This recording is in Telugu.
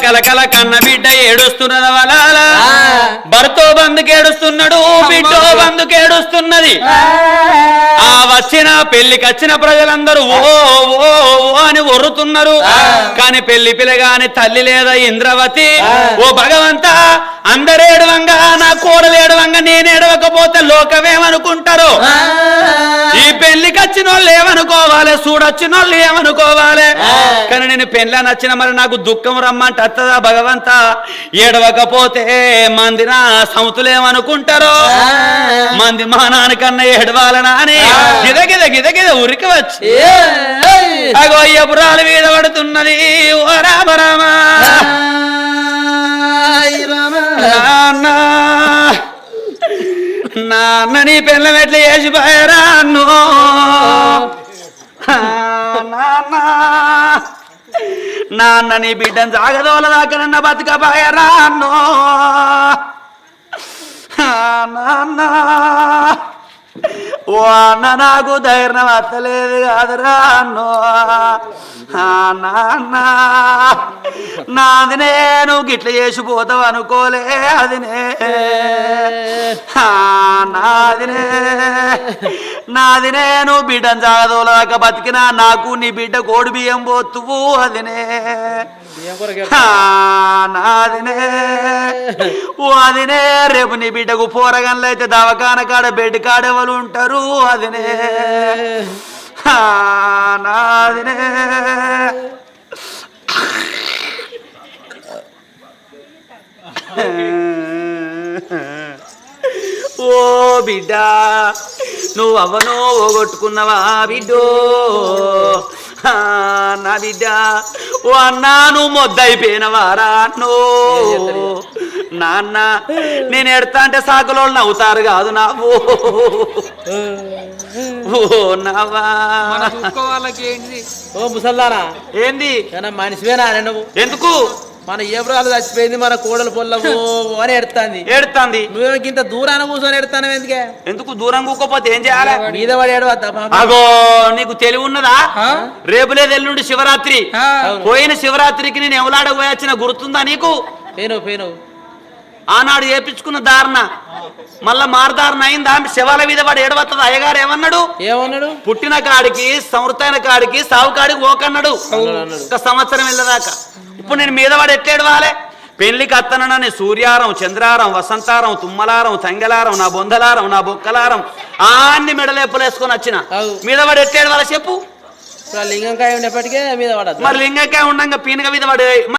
కలకల కన్న బిడ్డ ఏడుస్తున్నది వలాల భర్తో బంధుకి ఏడుస్తున్నాడు బిడ్డో బంధుకి ఏడుస్తున్నది ఆ వచ్చిన పెళ్లికి వచ్చిన ప్రజలందరూ ఓ ఓ ఓ అని ఒర్రుతున్నారు కాని పెళ్లి పిల్లగాని తల్లి లేదా ఇంద్రవతి ఓ భగవంతా అందరేడవంగా నా కోడలు ఏడవంగా నేను ఏడవకపోతే లోకమేమనుకుంటారు ఈ పెళ్లికి వచ్చిన వాళ్ళు ఏమనుకోవాలి చూడొచ్చిన వాళ్ళు ఏమనుకోవాలి కానీ నేను పెళ్ళ నచ్చిన మరి నాకు దుఃఖం రమ్మంటే అత్తదా భగవంతా ఏడవకపోతే మంది నా సముతులేమనుకుంటారు మంది మా నాన్నకన్నా ఏడవాలనా అని గిదగిద గిదగిద ఉరికి వచ్చి అగో అయ్యపురాలు మీద పడుతున్నది ఓ రామ రామ నాన్న నీ పిల్ల ఎట్లా చేసిపోయారా నాన్న నీ బిడ్డను జాగదోల దాకా నన్న బతకపోయారా నాన్న ఓ అన్న నాకు ధైర్యం అత్తలేదు కాదురా అన్నో నాన్న నాది నేను గిట్ల చేసిపోతావు అనుకోలే అదినే నాది నేను బిడ్డను జాగదోలాక బతికినా నాకు నీ బిడ్డ కోడి బియ్యం పోతువు అదినే నాదినే ఓ అదినే రేపు నీ బిడ్డకు పోరగన్లు అయితే దవాఖాన కాడ బెడ్ కాడెవలు ఉంటారు అదినే నాదినే ఓ బిడ్డ నువ్వు అవ్వనో ఓగొట్టుకున్నావా బిడ్డో నా బిడ్డ ఓ అన్నా నువ్వు మొద్దయిపోయినవారా అన్నో నాన్న నేను ఎడతా అంటే సాకులోళ్ళు నవ్వుతారు కాదు నావు ఓ నవ్వా ఓ ముసల్లారా ఏంది మనిషివేనా నువ్వు ఎందుకు మన ఏబ్రాలు చచ్చిపోయింది మన కోడలు పొల్లవు అని ఎడతాంది నువ్వు ఇంత దూరాన కూర్చొని ఎడతాను ఎందుకు దూరం కూకపోతే ఏం చేయాలి మీద వాడు ఏడవద్దా అగో నీకు తెలివి ఉన్నదా రేపు లేదు ఎల్లుండి శివరాత్రి పోయిన శివరాత్రికి నేను ఎవలాడకు పోయొచ్చిన గుర్తుందా నీకు పేను ఆనాడు చేపించుకున్న దారుణ మళ్ళా మారదారుణ అయిందా శవాల మీద వాడు ఏడవత్తది అయ్యగారు ఏమన్నాడు పుట్టిన కాడికి సమృతైన కాడికి సావు కాడికి ఓకన్నాడు ఒక సంవత్సరం వెళ్ళదాకా ఇప్పుడు నేను మీద వాడు ఎట్లా ఏడవాలి పెళ్లికి అత్తనని సూర్యారం చంద్రారం వసంతారం తుమ్మలారం తంగలారం నా బొందలారం నా బొక్కలారం అన్ని మెడలేపులేసుకొని వచ్చిన మీద వాడు ఎట్లా ఏడవాలి చెప్పు లింగంకాయ ఉండేప్పటికే మీద పడదు మరి లింగంకాయ ఉండగా పీనగ మీద వాడు